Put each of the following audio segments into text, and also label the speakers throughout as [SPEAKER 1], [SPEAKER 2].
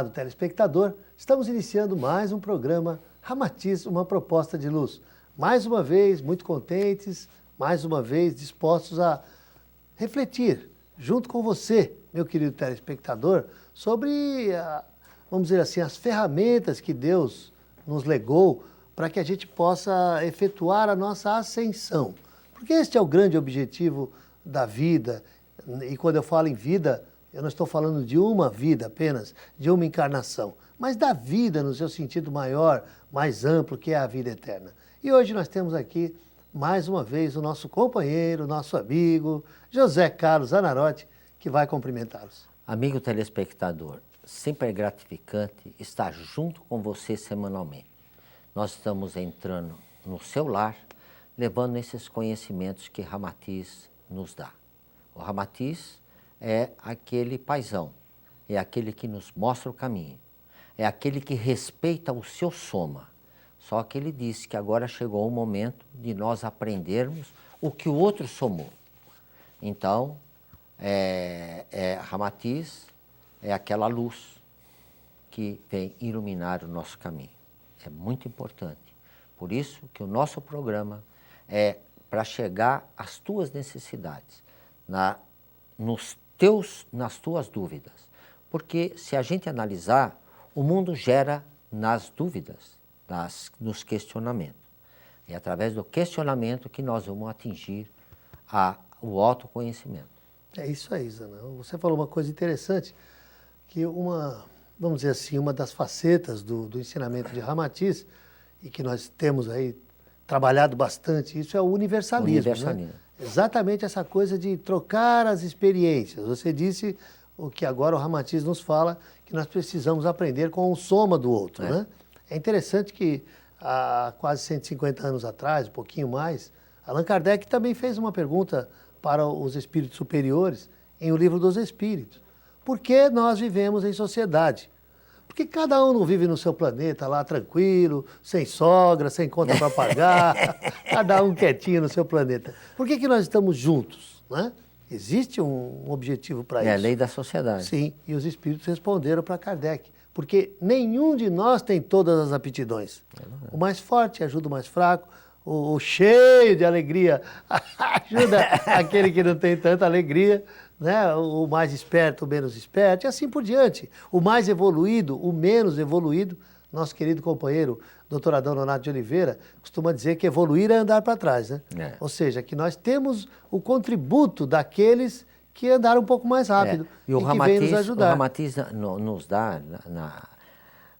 [SPEAKER 1] amado telespectador, estamos iniciando mais um programa Ramatiz, uma proposta de luz. Mais uma vez, muito contentes, mais uma vez dispostos a refletir junto com você, meu querido telespectador, sobre, vamos dizer assim, as ferramentas que Deus nos legou para que a gente possa efetuar a nossa ascensão. Porque este é o grande objetivo da vida. E quando eu falo em vida, eu não estou falando de uma vida apenas, de uma encarnação, mas da vida no seu sentido maior, mais amplo, que é a vida eterna. E hoje nós temos aqui, mais uma vez, o nosso companheiro, nosso amigo, José Carlos Anarotti, que vai cumprimentá-los.
[SPEAKER 2] Amigo telespectador, sempre é gratificante estar junto com você semanalmente. Nós estamos entrando no seu lar, levando esses conhecimentos que Ramatiz nos dá. O Ramatiz é aquele paizão, é aquele que nos mostra o caminho, é aquele que respeita o seu soma. Só que ele disse que agora chegou o momento de nós aprendermos o que o outro somou. Então, Ramatiz é aquela luz que vem iluminar o nosso caminho. É muito importante. Por isso que o nosso programa é para chegar às tuas necessidades, nas tuas dúvidas. Porque se a gente analisar, o mundo gera nas dúvidas, nos questionamentos. É através do questionamento que nós vamos atingir o autoconhecimento.
[SPEAKER 1] É isso aí, Zana. Você falou uma coisa interessante, que vamos dizer assim, uma das facetas do ensinamento de Ramatiz, e que nós temos aí trabalhado bastante, isso é o universalismo. Né? Exatamente essa coisa de trocar as experiências. Você disse o que agora o Ramatiz nos fala, que nós precisamos aprender com o soma do outro. Né? É interessante que há quase 150 anos atrás, um pouquinho mais, Allan Kardec também fez uma pergunta para os espíritos superiores em O Livro dos Espíritos. Por que nós vivemos em sociedade? Porque cada um não vive no seu planeta lá tranquilo, sem sogra, sem conta para pagar, cada um quietinho no seu planeta. Por que nós estamos juntos? Né? Existe um objetivo para isso.
[SPEAKER 2] É a lei da sociedade.
[SPEAKER 1] Sim, e os espíritos responderam para Kardec. Porque nenhum de nós tem todas as aptidões. O mais forte ajuda o mais fraco, o cheio de alegria ajuda aquele que não tem tanta alegria, né? O mais esperto, o menos esperto, e assim por diante. O mais evoluído, o menos evoluído. Nosso querido companheiro, Dr. Adão Nonato de Oliveira, costuma dizer que evoluir é andar para trás. Né? Ou seja, que nós temos o contributo daqueles que andaram um pouco mais rápido
[SPEAKER 2] e
[SPEAKER 1] que vem nos ajudar.
[SPEAKER 2] O Ramatiz nos dá,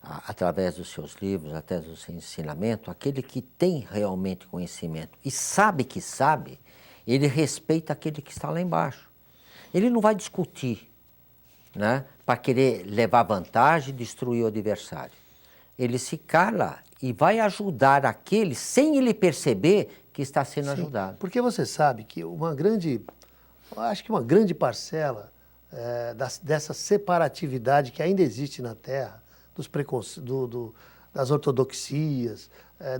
[SPEAKER 2] através dos seus livros, até do seu ensinamento, aquele que tem realmente conhecimento e sabe que sabe, ele respeita aquele que está lá embaixo. Ele não vai discutir, né, para querer levar vantagem e destruir o adversário. Ele se cala e vai ajudar aquele sem ele perceber que está sendo ajudado.
[SPEAKER 1] Porque você sabe que acho que uma grande parcela dessa separatividade que ainda existe na Terra, das ortodoxias,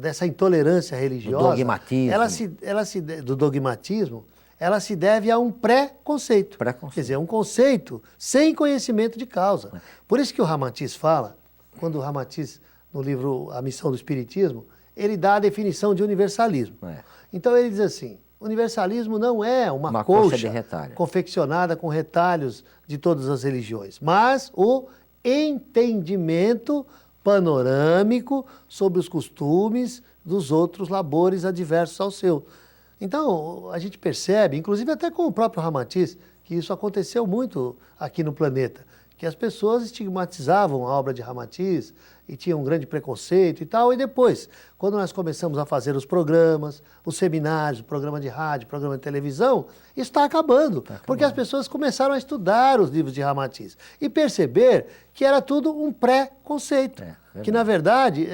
[SPEAKER 1] dessa intolerância religiosa,
[SPEAKER 2] do dogmatismo.
[SPEAKER 1] Do dogmatismo, ela se deve a um pré-conceito. Quer dizer, um conceito sem conhecimento de causa. Por isso que o Ramatiz fala, quando o Ramatiz, no livro A Missão do Espiritismo, ele dá a definição de universalismo. Então ele diz assim, universalismo não é uma colcha confeccionada com retalhos de todas as religiões, mas o entendimento panorâmico sobre os costumes dos outros labores adversos ao seu. Então, a gente percebe, inclusive até com o próprio Ramatiz, que isso aconteceu muito aqui no planeta, que as pessoas estigmatizavam a obra de Ramatiz e tinham um grande preconceito e tal, e depois, quando nós começamos a fazer os programas, os seminários, o programa de rádio, o programa de televisão, isso está acabando, porque as pessoas começaram a estudar os livros de Ramatiz e perceber que era tudo um pré-conceito, que na verdade,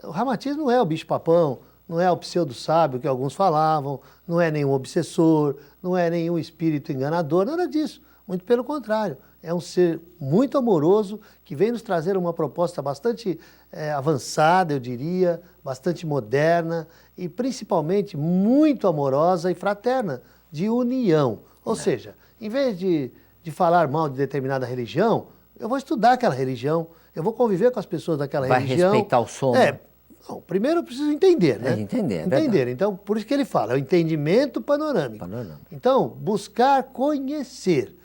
[SPEAKER 1] o Ramatiz não é o bicho-papão, não é o pseudo-sábio que alguns falavam, não é nenhum obsessor, não é nenhum espírito enganador, nada disso. Muito pelo contrário, é um ser muito amoroso que vem nos trazer uma proposta bastante avançada, eu diria, bastante moderna e principalmente muito amorosa e fraterna, de união. Ou seja, em vez de falar mal de determinada religião, eu vou estudar aquela religião, eu vou conviver com as pessoas daquela religião.
[SPEAKER 2] Vai respeitar o som.
[SPEAKER 1] Não, primeiro eu preciso entender, né?
[SPEAKER 2] Entender.
[SPEAKER 1] Então, por isso que ele fala, é o entendimento panorâmico. Então, buscar conhecer.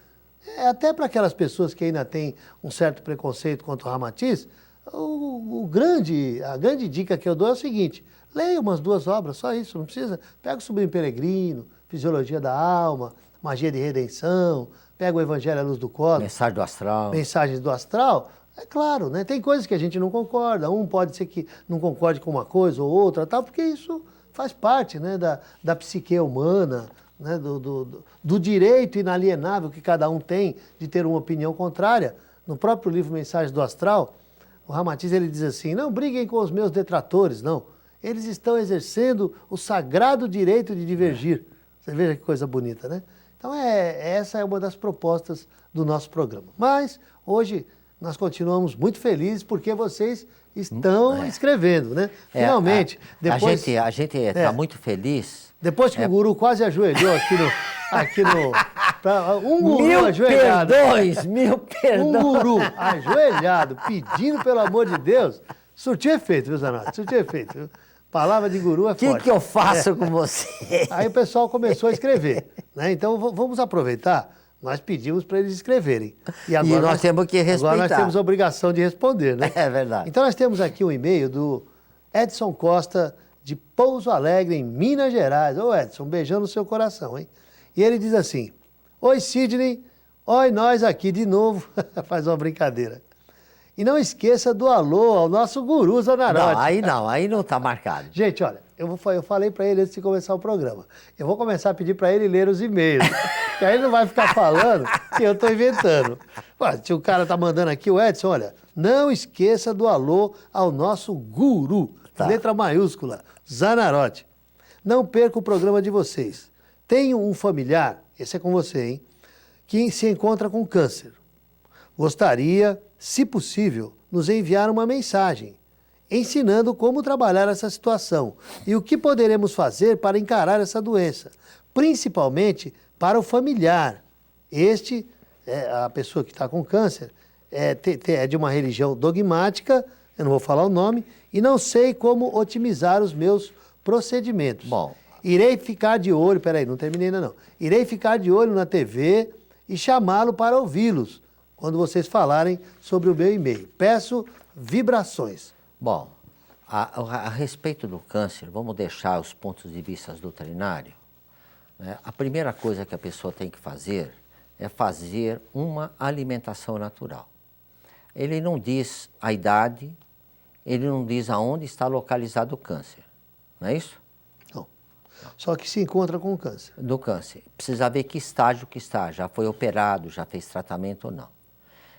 [SPEAKER 1] Até para aquelas pessoas que ainda têm um certo preconceito contra o Ramatiz, a grande dica que eu dou é o seguinte: leia umas 2 obras, só isso, não precisa. Pega o Sublime Peregrino, Fisiologia da Alma, Magia de Redenção, pega o Evangelho à Luz do Cosmos.
[SPEAKER 2] Mensagem do Astral.
[SPEAKER 1] Mensagens do Astral. É claro, né? Tem coisas que a gente não concorda. Pode ser que não concorde com uma coisa ou outra, tal, porque isso faz parte, né, da psique humana, né, do direito inalienável que cada um tem de ter uma opinião contrária. No próprio livro Mensagens do Astral, o Ramatiz ele diz assim: não briguem com os meus detratores, não. Eles estão exercendo o sagrado direito de divergir. Você veja que coisa bonita, né? Então, essa é uma das propostas do nosso programa. Mas, hoje, nós continuamos muito felizes porque vocês estão escrevendo, né? Finalmente.
[SPEAKER 2] Depois, a gente está muito feliz.
[SPEAKER 1] Depois que o guru quase ajoelhou aqui no um guru
[SPEAKER 2] mil
[SPEAKER 1] ajoelhado.
[SPEAKER 2] Mil perdões.
[SPEAKER 1] Um guru ajoelhado, pedindo pelo amor de Deus, surtiu efeito, viu, Zanotti? Surtiu efeito, viu? Palavra de guru é forte.
[SPEAKER 2] O que eu faço com você?
[SPEAKER 1] Aí o pessoal começou a escrever, né? Então vamos aproveitar. Nós pedimos para eles escreverem.
[SPEAKER 2] E agora nós temos que respeitar.
[SPEAKER 1] Agora nós temos a obrigação de responder, né?
[SPEAKER 2] É verdade.
[SPEAKER 1] Então nós temos aqui um e-mail do Edson Costa, de Pouso Alegre, em Minas Gerais. Ô Edson, um beijão no seu coração, hein? E ele diz assim: oi Sidney, oi nós aqui de novo. Faz uma brincadeira. E não esqueça do alô ao nosso guru Zanarotti.
[SPEAKER 2] Aí não está marcado.
[SPEAKER 1] Gente, olha, eu falei para ele antes de começar o programa. Eu vou começar a pedir para ele ler os e-mails. Que aí ele não vai ficar falando que eu estou inventando. Olha, se o cara tá mandando aqui, o Edson, olha, não esqueça do alô ao nosso guru, letra maiúscula, Zanarotti. Não perca o programa de vocês. Tenho um familiar, esse é com você, hein, que se encontra com câncer. Gostaria, se possível, nos enviar uma mensagem ensinando como trabalhar essa situação e o que poderemos fazer para encarar essa doença, principalmente para o familiar. A pessoa que está com câncer, é de uma religião dogmática, eu não vou falar o nome, e não sei como otimizar os meus procedimentos.
[SPEAKER 2] Bom,
[SPEAKER 1] irei ficar de olho, peraí, não terminei ainda não. Irei ficar de olho na TV e chamá-lo para ouvi-los quando vocês falarem sobre o meu e-mail. Peço vibrações.
[SPEAKER 2] Bom, a respeito do câncer, vamos deixar os pontos de vista doutrinários. Né? A primeira coisa que a pessoa tem que fazer é fazer uma alimentação natural. Ele não diz a idade, ele não diz aonde está localizado o câncer, não é isso?
[SPEAKER 1] Não. Só que se encontra com o câncer.
[SPEAKER 2] Do câncer. Precisa ver que estágio que está, já foi operado, já fez tratamento ou não.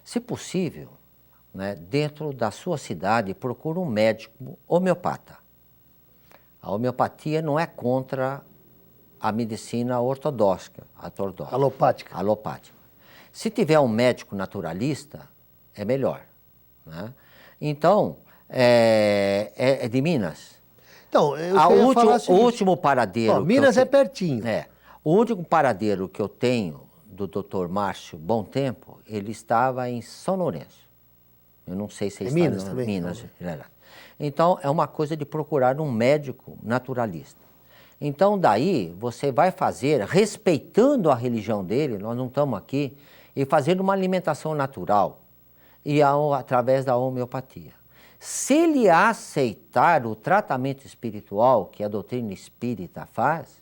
[SPEAKER 2] Se possível, né, dentro da sua cidade, procure um médico homeopata. A homeopatia não é contra a medicina ortodoxa, alopática. Se tiver um médico naturalista, é melhor. Né? Então, é de Minas.
[SPEAKER 1] Então,
[SPEAKER 2] o último paradeiro...
[SPEAKER 1] Minas é pertinho.
[SPEAKER 2] O último paradeiro que eu tenho do Dr. Márcio Bom Tempo, ele estava em São Lourenço. Eu não sei se ele está
[SPEAKER 1] Minas
[SPEAKER 2] em
[SPEAKER 1] também.
[SPEAKER 2] Minas. Então, é uma coisa de procurar um médico naturalista. Então, daí, você vai fazer, respeitando a religião dele, nós não estamos aqui, e fazendo uma alimentação natural, e através da homeopatia. Se ele aceitar o tratamento espiritual que a doutrina espírita faz,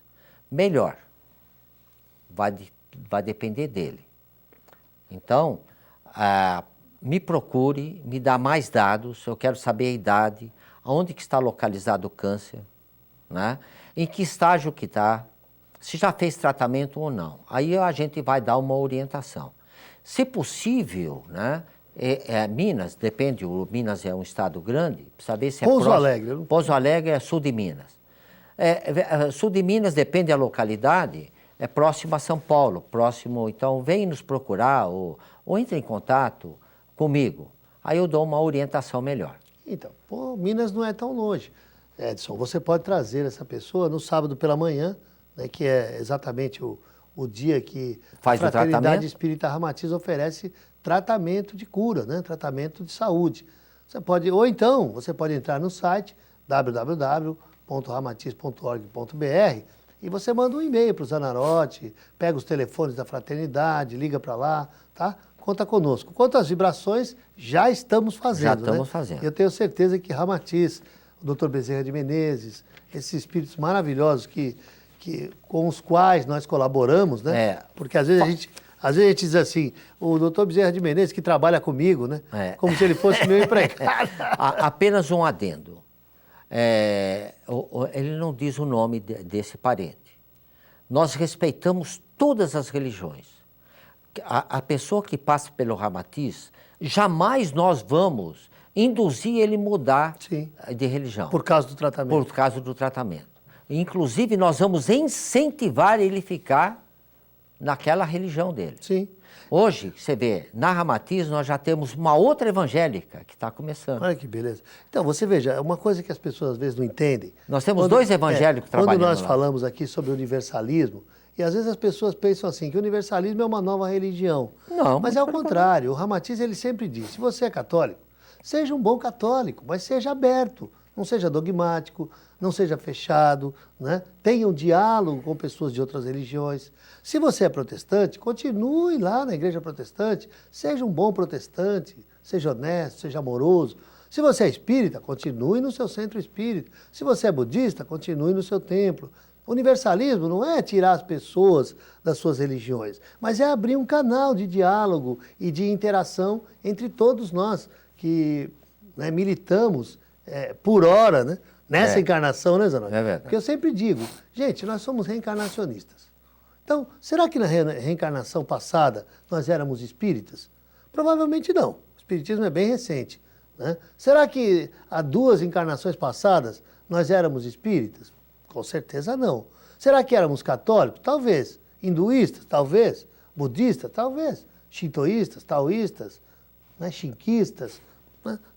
[SPEAKER 2] melhor. Vai depender dele. Então, me procure, me dá mais dados, eu quero saber a idade, aonde que está localizado o câncer, né? Em que estágio que está, se já fez tratamento ou não. Aí a gente vai dar uma orientação. Se possível, né? Minas, depende, Minas é um estado grande, precisa ver se é
[SPEAKER 1] Pouso Alegre.
[SPEAKER 2] Pouso Alegre é sul de Minas. Sul de Minas, depende da localidade, é próximo a São Paulo, próximo, então vem nos procurar ou entre em contato comigo, aí eu dou uma orientação melhor.
[SPEAKER 1] Então, Minas não é tão longe. Edson, você pode trazer essa pessoa no sábado pela manhã, né, que é exatamente o dia que
[SPEAKER 2] faz
[SPEAKER 1] a Fraternidade Espírita Ramatiz oferece tratamento de cura, né? Tratamento de saúde. Você pode, ou então, você pode entrar no site www.ramatiz.org.br e você manda um e-mail para o Zanarotti, pega os telefones da fraternidade, liga para lá, tá? Conta conosco. Quanto às vibrações, já estamos fazendo.
[SPEAKER 2] Já estamos
[SPEAKER 1] né?
[SPEAKER 2] fazendo.
[SPEAKER 1] Eu tenho certeza que Ramatiz, o Dr. Bezerra de Menezes, esses espíritos maravilhosos com os quais nós colaboramos, né? Porque às vezes a gente diz assim, o Dr. Bezerra de Menezes que trabalha comigo, né? Como se ele fosse meu empregado.
[SPEAKER 2] Apenas um adendo. Ele não diz o nome desse parente. Nós respeitamos todas as religiões. A pessoa que passa pelo Ramatiz, jamais nós vamos induzir ele a mudar de religião.
[SPEAKER 1] Por causa do tratamento.
[SPEAKER 2] Por causa do tratamento. Inclusive, nós vamos incentivar ele a ficar naquela religião dele.
[SPEAKER 1] Sim.
[SPEAKER 2] Hoje, você vê, na Ramatiz nós já temos uma outra evangélica que está começando.
[SPEAKER 1] Olha que beleza. Então, você veja, uma coisa que as pessoas às vezes não entendem.
[SPEAKER 2] Nós temos dois evangélicos trabalhando
[SPEAKER 1] Quando nós
[SPEAKER 2] lá.
[SPEAKER 1] falamos aqui sobre universalismo, e às vezes as pessoas pensam assim, que o universalismo é uma nova religião.
[SPEAKER 2] Não.
[SPEAKER 1] Mas é ao contrário. O Ramatiz, ele sempre diz, se você é católico, seja um bom católico, mas seja aberto. Não seja dogmático, não seja fechado, né? Tenha um diálogo com pessoas de outras religiões. Se você é protestante, continue lá na igreja protestante, seja um bom protestante, seja honesto, seja amoroso. Se você é espírita, continue no seu centro espírita. Se você é budista, continue no seu templo. Universalismo não é tirar as pessoas das suas religiões, mas é abrir um canal de diálogo e de interação entre todos nós que militamos por hora, né? Nessa encarnação, né, Zanotti?
[SPEAKER 2] É verdade.
[SPEAKER 1] Porque eu sempre digo, gente, nós somos reencarnacionistas. Então, será que na reencarnação passada nós éramos espíritas? Provavelmente não. O espiritismo é bem recente, né? Será que há 2 encarnações passadas nós éramos espíritas? Com certeza não. Será que éramos católicos? Talvez. Hinduístas? Talvez. Budistas? Talvez. Shintoístas? Taoístas? Shinquistas?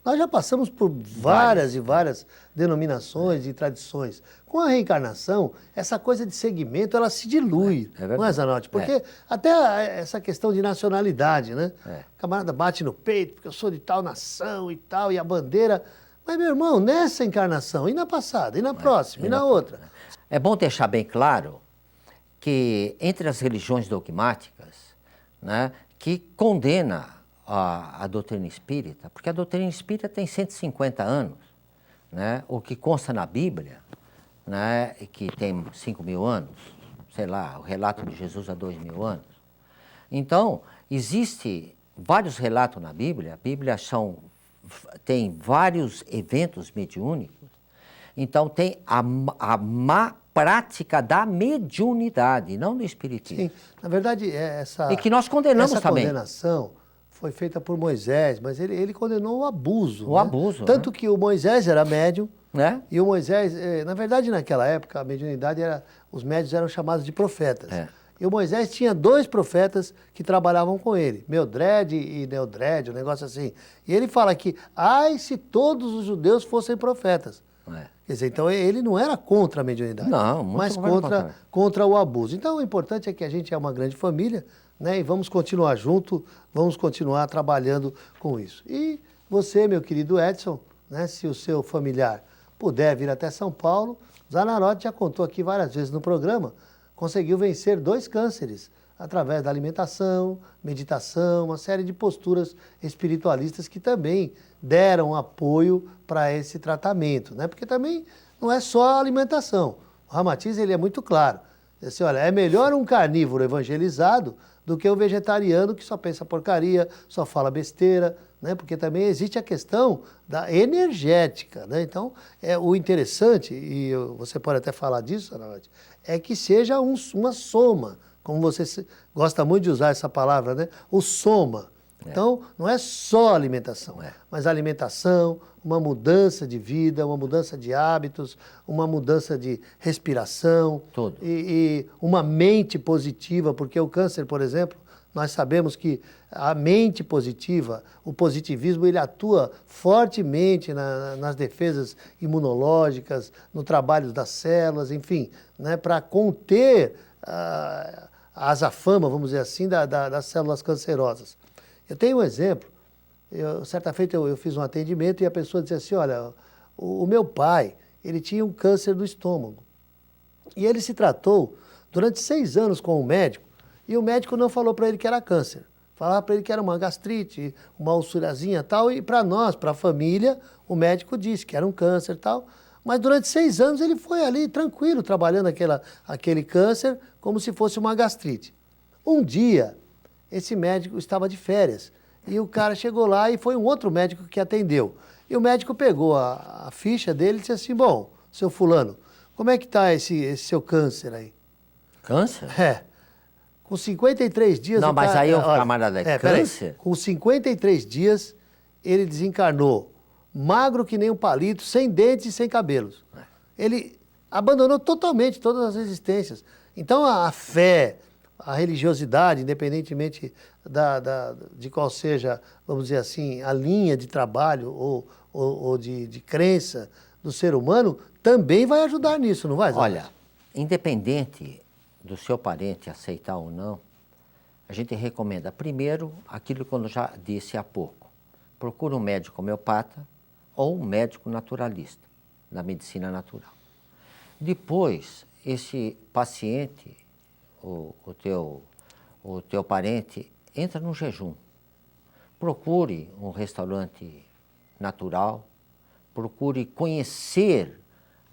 [SPEAKER 1] Nós já passamos por várias e várias denominações e tradições. Com a reencarnação, essa coisa de segmento, ela se dilui, não é, Zanotti? Porque até essa questão de nacionalidade, né? O camarada bate no peito, porque eu sou de tal nação e tal, e a bandeira... Mas, meu irmão, nessa encarnação, e na passada, e na próxima, e na outra?
[SPEAKER 2] É bom deixar bem claro que entre as religiões dogmáticas, né, que condena a doutrina espírita, porque a doutrina espírita tem 150 anos, né? O que consta na Bíblia, né, que tem 5.000 anos, sei lá, o relato de Jesus há 2.000 anos. Então, existe vários relatos na Bíblia, a Bíblia tem vários eventos mediúnicos, então tem a má prática da mediunidade, não do espiritismo.
[SPEAKER 1] Sim, na verdade,
[SPEAKER 2] e que nós condenamos também.
[SPEAKER 1] Essa condenação foi feita por Moisés, mas ele condenou o abuso.
[SPEAKER 2] O abuso.
[SPEAKER 1] Tanto que o Moisés era médium,
[SPEAKER 2] né?
[SPEAKER 1] E o Moisés, na verdade, naquela época, a mediunidade os médiuns eram chamados de profetas. E o Moisés tinha 2 profetas que trabalhavam com ele, Meldred e Neldred, um negócio assim. E ele fala que, se todos os judeus fossem profetas. Quer dizer, então ele não era contra a mediunidade, mas contra o abuso. Então o importante é que a gente é uma grande família, né? E vamos continuar junto, vamos continuar trabalhando com isso. E você, meu querido Edson, né, se o seu familiar puder vir até São Paulo, Zanarotti já contou aqui várias vezes no programa, conseguiu vencer 2 cânceres através da alimentação, meditação, uma série de posturas espiritualistas que também deram apoio para esse tratamento, né? Porque também não é só a alimentação. O Ramatiz, ele é muito claro. Assim, olha, é melhor um carnívoro evangelizado do que o vegetariano que só pensa porcaria, só fala besteira, né? Porque também existe a questão da energética, né? Então, o interessante, e você pode até falar disso, Zanotti, é que seja uma soma, como você gosta muito de usar essa palavra, né? O soma. Então, não é só alimentação, mas alimentação, uma mudança de vida, uma mudança de hábitos, uma mudança de respiração.
[SPEAKER 2] Tudo.
[SPEAKER 1] E uma mente positiva, porque o câncer, por exemplo, nós sabemos que a mente positiva, o positivismo, ele atua fortemente nas defesas imunológicas, no trabalho das células, enfim, né, para conter a azafama, vamos dizer assim, das células cancerosas. Eu tenho um exemplo. Certa feita eu fiz um atendimento e a pessoa disse assim, olha, o meu pai, ele tinha um câncer do estômago. E ele se tratou durante 6 anos com um médico e o médico não falou para ele que era câncer. Falava para ele que era uma gastrite, uma ulcerazinha e tal, e para nós, para a família, o médico disse que era um câncer e tal. Mas durante 6 anos ele foi ali tranquilo, trabalhando aquele câncer como se fosse uma gastrite. Um dia, esse médico estava de férias e o cara chegou lá e foi um outro médico que atendeu. E o médico pegou a ficha dele e disse assim, bom, seu fulano, como é que está esse seu câncer aí?
[SPEAKER 2] Câncer?
[SPEAKER 1] É. Com 53 dias...
[SPEAKER 2] Não, mas aí o
[SPEAKER 1] olha,
[SPEAKER 2] camarada é câncer?
[SPEAKER 1] Aí, com 53 dias, ele desencarnou, magro que nem um palito, sem dentes e sem cabelos. Ele abandonou totalmente todas as resistências. Então, a fé, a religiosidade, independentemente de qual seja, vamos dizer assim, a linha de trabalho ou de crença do ser humano, também vai ajudar nisso, não vai, Zé?
[SPEAKER 2] Olha, independente do seu parente aceitar ou não, a gente recomenda primeiro aquilo que eu já disse há pouco. Procure um médico homeopata ou um médico naturalista, da medicina natural. Depois, esse paciente, o teu parente, entra num jejum. Procure um restaurante natural, procure conhecer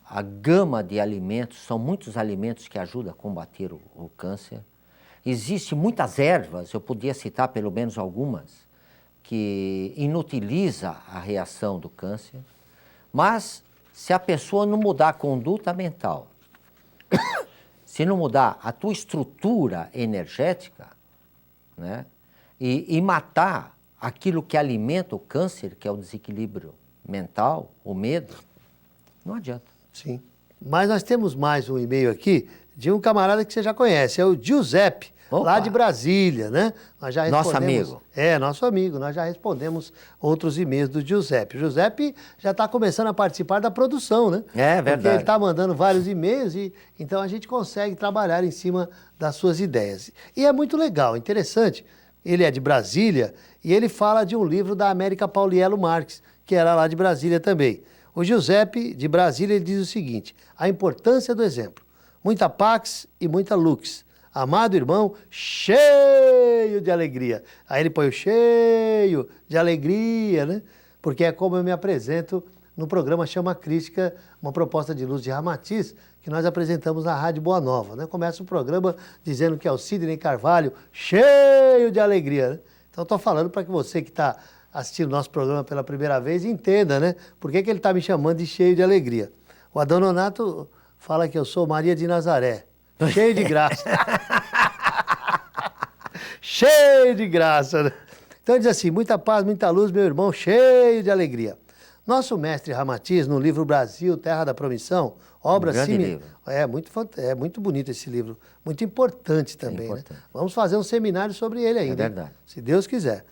[SPEAKER 2] a gama de alimentos, são muitos alimentos que ajudam a combater o câncer. Existem muitas ervas, eu podia citar pelo menos algumas, que inutiliza a reação do câncer, mas se a pessoa não mudar a conduta mental, se não mudar a tua estrutura energética, né, e matar aquilo que alimenta o câncer, que é o desequilíbrio mental, o medo, não adianta.
[SPEAKER 1] Sim. Mas nós temos mais um e-mail aqui de um camarada que você já conhece, é o Giuseppe, lá de Brasília, né? Nós já
[SPEAKER 2] nosso amigo.
[SPEAKER 1] É, nosso amigo. Nós já respondemos outros e-mails do Giuseppe. O Giuseppe já está começando a participar da produção, né?
[SPEAKER 2] É verdade.
[SPEAKER 1] Porque ele está mandando vários e-mails e então a gente consegue trabalhar em cima das suas ideias. E é muito legal, interessante. Ele é de Brasília e ele fala de um livro da América Paulielo Marques, que era lá de Brasília também. O Giuseppe, de Brasília, ele diz o seguinte, a importância do exemplo. Muita pax e muita lux. Amado irmão, cheio de alegria. Aí ele põe o cheio de alegria, né? Porque é como eu me apresento no programa Chama Crítica, uma proposta de luz de Ramatiz, que nós apresentamos na Rádio Boa Nova, né? Começa o programa dizendo que é o Sidney Carvalho, cheio de alegria, né? Então estou falando para que você que está assistindo nosso programa pela primeira vez entenda, né? Por que ele está me chamando de cheio de alegria. O Adão Nonato fala que eu sou Maria de Nazaré, cheio de graça. Cheio de graça, né? Então diz assim, muita paz, muita luz, meu irmão, cheio de alegria. Nosso mestre Ramatiz, no livro Brasil, Terra da Promissão, obra similar. É muito bonito esse livro, muito importante também. Importante. Né? Vamos fazer um seminário sobre ele ainda.
[SPEAKER 2] É verdade.
[SPEAKER 1] Se Deus quiser.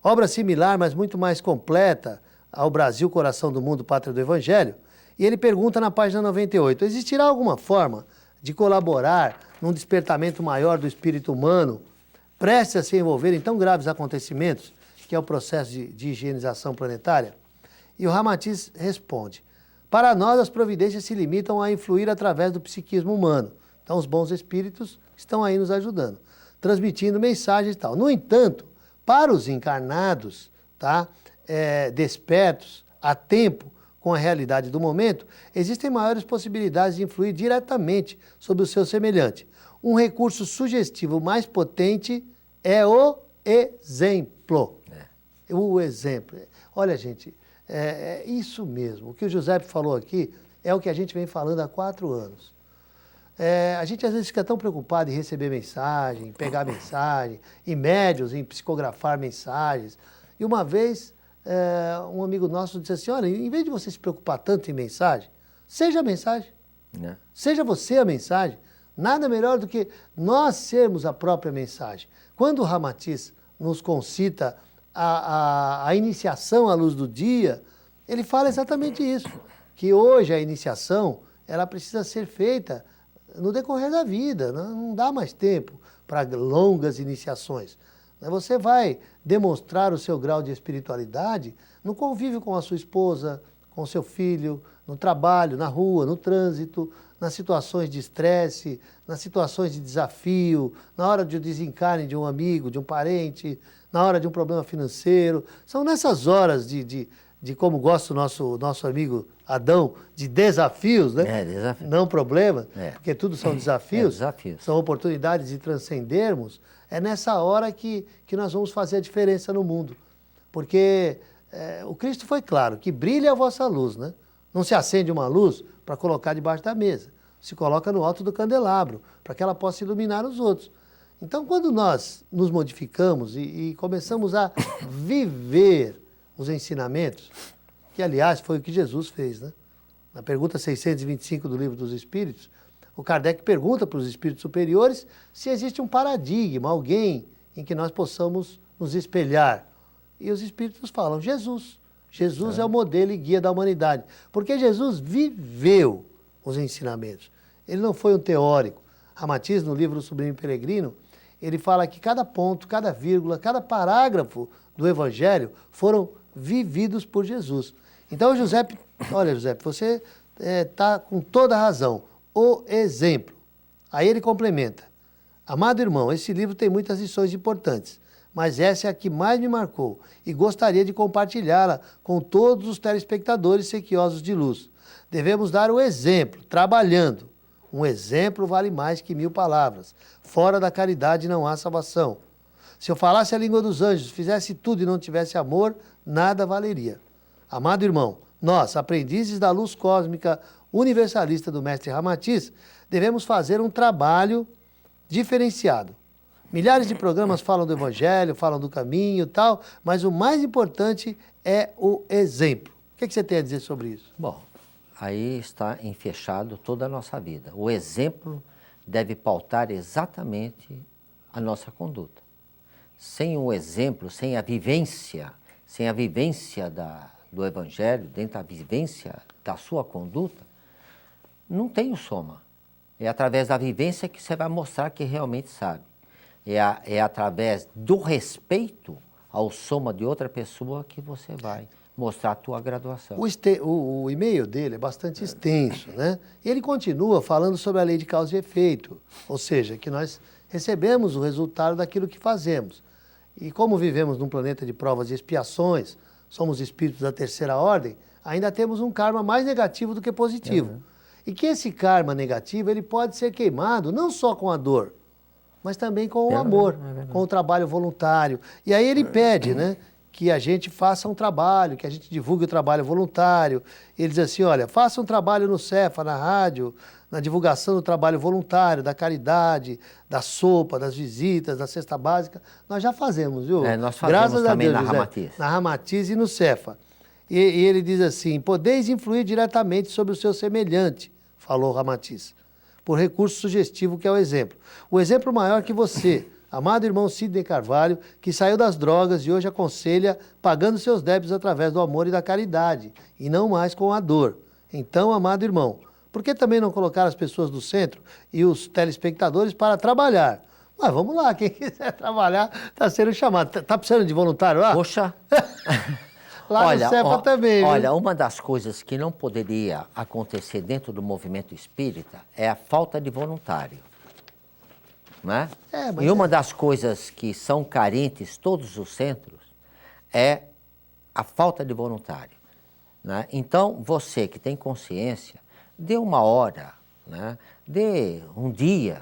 [SPEAKER 1] Obra similar, mas muito mais completa, ao Brasil, Coração do Mundo, Pátria do Evangelho. E ele pergunta na página 98, existirá alguma forma de colaborar num despertamento maior do espírito humano, prestes a se envolver em tão graves acontecimentos, que é o processo de higienização planetária? E o Ramatiz responde, para nós as providências se limitam a influir através do psiquismo humano. Então os bons espíritos estão aí nos ajudando, transmitindo mensagens e tal. No entanto, para os encarnados, tá, despertos, a tempo, com a realidade do momento, existem maiores possibilidades de influir diretamente sobre o seu semelhante. Um recurso sugestivo mais potente é o exemplo. O exemplo. Olha, gente, é isso mesmo. O que o Giuseppe falou aqui é o que a gente vem falando há 4 anos. A gente às vezes fica tão preocupado em receber mensagem, em pegar mensagem, em médios, em psicografar mensagens. E uma vez, um amigo nosso disse assim, olha, em vez de você se preocupar tanto em mensagem, seja a mensagem. Seja você a mensagem. Nada melhor do que nós sermos a própria mensagem. Quando o Ramatiz nos concita a iniciação à luz do dia, ele fala exatamente isso, que hoje a iniciação ela precisa ser feita no decorrer da vida, não dá mais tempo para longas iniciações. Você vai demonstrar o seu grau de espiritualidade no convívio com a sua esposa, com o seu filho, no trabalho, na rua, no trânsito, nas situações de estresse, nas situações de desafio, na hora de desencarne de um amigo, de um parente, na hora de um problema financeiro. São nessas horas de como gosta o nosso amigo Adão, de desafios, né?
[SPEAKER 2] Desafios.
[SPEAKER 1] Não problemas, porque tudo são desafios,
[SPEAKER 2] desafios.
[SPEAKER 1] São oportunidades de transcendermos. É nessa hora que nós vamos fazer a diferença no mundo. Porque o Cristo foi claro, que brilha a vossa luz, né? Não se acende uma luz para colocar debaixo da mesa. Se coloca no alto do candelabro, para que ela possa iluminar os outros. Então, quando nós nos modificamos e começamos a viver os ensinamentos, que, aliás, foi o que Jesus fez, né? Na pergunta 625 do Livro dos Espíritos, o Kardec pergunta para os espíritos superiores se existe um paradigma, alguém em que nós possamos nos espelhar. E os espíritos falam, Jesus. Jesus é o modelo e guia da humanidade. Porque Jesus viveu os ensinamentos. Ele não foi um teórico. Ramatiz, no livro Sublime Peregrino, ele fala que cada ponto, cada vírgula, cada parágrafo do Evangelho foram vividos por Jesus. Então, Giuseppe, olha, Giuseppe, você está com toda a razão. O exemplo. Aí ele complementa. Amado irmão, esse livro tem muitas lições importantes, mas essa é a que mais me marcou e gostaria de compartilhá-la com todos os telespectadores sequiosos de luz. Devemos dar o exemplo, trabalhando. Um exemplo vale mais que 1000 palavras. Fora da caridade não há salvação. Se eu falasse a língua dos anjos, fizesse tudo e não tivesse amor, nada valeria. Amado irmão, nós, aprendizes da luz cósmica universalista do mestre Ramatiz, devemos fazer um trabalho diferenciado. Milhares de programas falam do Evangelho, falam do caminho e tal, mas o mais importante é o exemplo. O que você tem a dizer sobre isso?
[SPEAKER 2] Bom, aí está enfechado toda a nossa vida. O exemplo deve pautar exatamente a nossa conduta. Sem o exemplo, sem a vivência do Evangelho, dentro da vivência da sua conduta, não tem o soma. É através da vivência que você vai mostrar que realmente sabe. É através do respeito ao soma de outra pessoa que você vai mostrar a tua graduação.
[SPEAKER 1] O e-mail dele é bastante extenso, né? E ele continua falando sobre a lei de causa e efeito, ou seja, que nós recebemos o resultado daquilo que fazemos. E como vivemos num planeta de provas e expiações, somos espíritos da terceira ordem, ainda temos um karma mais negativo do que positivo. E que esse karma negativo ele pode ser queimado não só com a dor, mas também com o amor, com o trabalho voluntário. E aí ele pede, né, que a gente faça um trabalho, que a gente divulgue o trabalho voluntário. Ele diz assim, olha, faça um trabalho no Cefa, na rádio, na divulgação do trabalho voluntário, da caridade, da sopa, das visitas, da cesta básica. Nós já fazemos, viu?
[SPEAKER 2] Nós fazemos. Graças também a Deus,
[SPEAKER 1] na Ramatiz. Na Ramatiz e no Cefa. E ele diz assim, podeis influir diretamente sobre o seu semelhante, falou Ramatiz, por recurso sugestivo que é o exemplo. O exemplo maior que você, amado irmão Sidney Carvalho, que saiu das drogas e hoje aconselha pagando seus débitos através do amor e da caridade, e não mais com a dor. Então, amado irmão, por que também não colocar as pessoas do centro e os telespectadores para trabalhar? Mas vamos lá, quem quiser trabalhar está sendo chamado. Está precisando de voluntário lá?
[SPEAKER 2] Poxa!
[SPEAKER 1] Lá no Cefa também.
[SPEAKER 2] Olha, uma das coisas que não poderia acontecer dentro do movimento espírita é a falta de voluntário. Né? E uma das coisas que são carentes todos os centros é a falta de voluntário. Né? Então, você que tem consciência, dê uma hora, né? Dê um dia,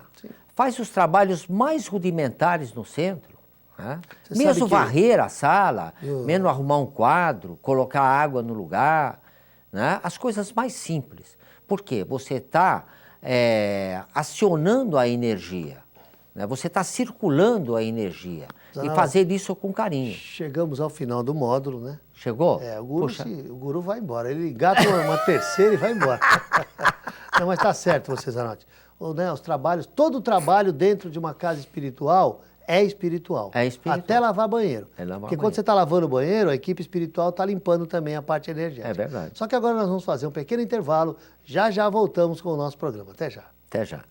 [SPEAKER 2] faz os trabalhos mais rudimentares no centro. Né? Mesmo varrer a sala, menos arrumar um quadro, colocar água no lugar, né? As coisas mais simples. Por quê? Você está acionando a energia. Né? Você está circulando a energia. E fazer isso com carinho.
[SPEAKER 1] Chegamos ao final do módulo, né?
[SPEAKER 2] Chegou?
[SPEAKER 1] O guru vai embora. Ele engata uma terceira e vai embora. Não, mas está certo, você, Zanotti. Né, os trabalhos, todo o trabalho dentro de uma casa espiritual é espiritual.
[SPEAKER 2] É espiritual.
[SPEAKER 1] Até lavar banheiro. Porque quando você está lavando o banheiro, a equipe espiritual está limpando também a parte energética.
[SPEAKER 2] É verdade.
[SPEAKER 1] Só que agora nós vamos fazer um pequeno intervalo. Já já voltamos com o nosso programa. Até já.
[SPEAKER 2] Até já.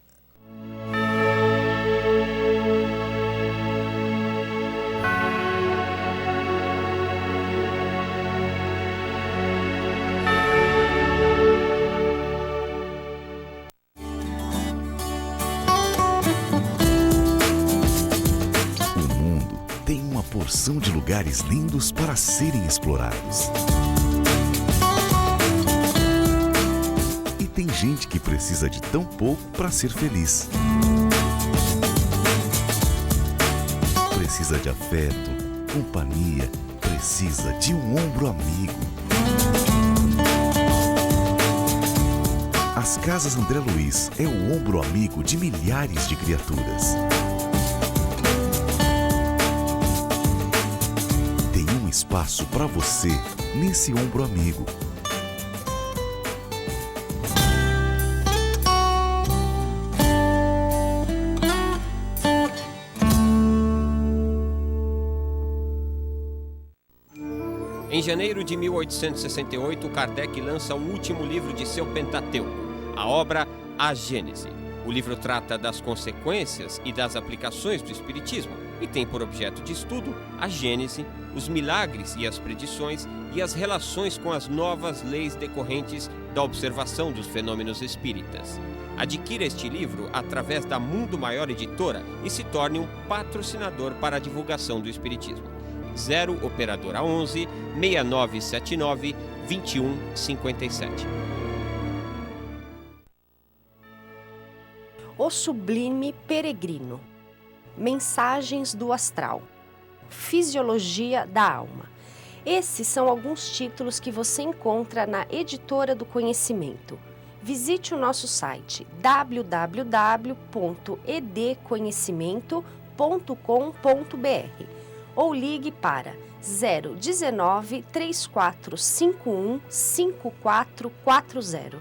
[SPEAKER 3] lugares lindos para serem explorados. E tem gente que precisa de tão pouco para ser feliz. Precisa de afeto, companhia, precisa de um ombro amigo. As Casas André Luiz é o ombro amigo de milhares de criaturas. Tem um espaço para você nesse ombro amigo.
[SPEAKER 4] Em janeiro de 1868, Kardec lança o último livro de seu Pentateuco, a obra A Gênese. O livro trata das consequências e das aplicações do Espiritismo e tem por objeto de estudo a Gênese, os milagres e as predições e as relações com as novas leis decorrentes da observação dos fenômenos espíritas. Adquira este livro através da Mundo Maior Editora e se torne um patrocinador para a divulgação do Espiritismo. 0 Operadora 11 6979 2157.
[SPEAKER 5] O Sublime Peregrino. Mensagens do Astral. Fisiologia da Alma. Esses são alguns títulos que você encontra na Editora do Conhecimento. Visite o nosso site www.edconhecimento.com.br ou ligue para 019 3451 5440.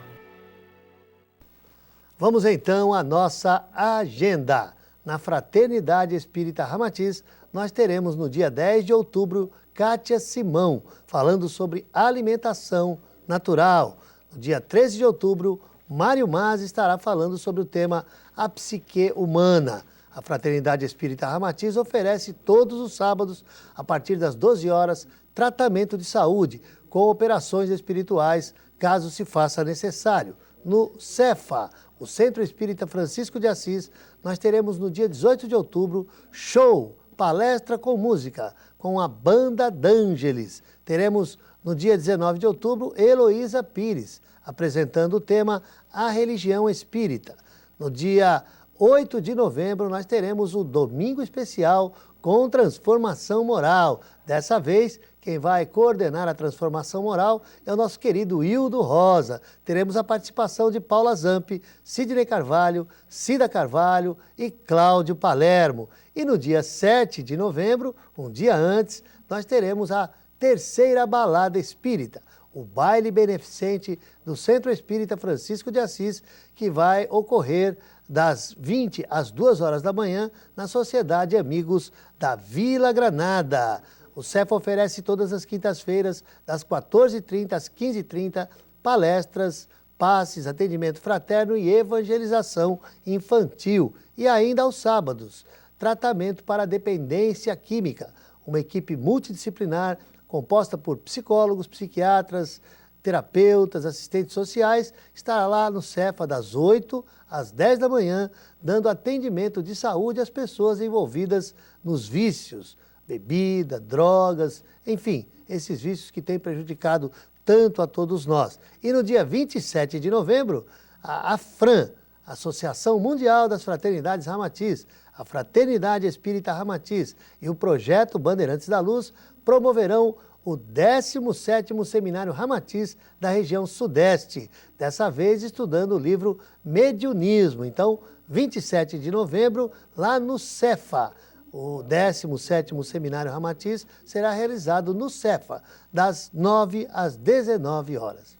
[SPEAKER 1] Vamos então à nossa agenda. Na Fraternidade Espírita Ramatiz, nós teremos no dia 10 de outubro Kátia Simão, falando sobre alimentação natural. No dia 13 de outubro, Mário Mas estará falando sobre o tema A Psique Humana. A Fraternidade Espírita Ramatiz oferece todos os sábados, a partir das 12 horas, tratamento de saúde com operações espirituais, caso se faça necessário. No Cefa, o Centro Espírita Francisco de Assis, nós teremos no dia 18 de outubro, show, palestra com música, com a Banda D'Ângeles. Teremos no dia 19 de outubro, Heloísa Pires, apresentando o tema A Religião Espírita. No dia 8 de novembro, nós teremos o Domingo Especial com Transformação Moral. Dessa vez, quem vai coordenar a transformação moral é o nosso querido Hildo Rosa. Teremos a participação de Paula Zampi, Sidney Carvalho, Cida Carvalho e Cláudio Palermo. E no dia 7 de novembro, um dia antes, nós teremos a terceira balada espírita, o baile beneficente do Centro Espírita Francisco de Assis, que vai ocorrer das 20 às 2 horas da manhã na Sociedade Amigos da Vila Granada. O CEF oferece todas as quintas-feiras, das 14h30 às 15h30, palestras, passes, atendimento fraterno e evangelização infantil. E ainda aos sábados, tratamento para dependência química. Uma equipe multidisciplinar composta por psicólogos, psiquiatras, terapeutas, assistentes sociais, estará lá no Cefa das 8 às 10 da manhã, dando atendimento de saúde às pessoas envolvidas nos vícios, bebida, drogas, enfim, esses vícios que têm prejudicado tanto a todos nós. E no dia 27 de novembro, a AFRAM, Associação Mundial das Fraternidades Ramatiz, a Fraternidade Espírita Ramatiz e o Projeto Bandeirantes da Luz promoverão o 17º Seminário Ramatiz da região Sudeste, dessa vez estudando o livro Mediunismo. Então, 27 de novembro, lá no Cefa, o 17º Seminário Ramatiz será realizado no Cefa, das 9 às 19 horas.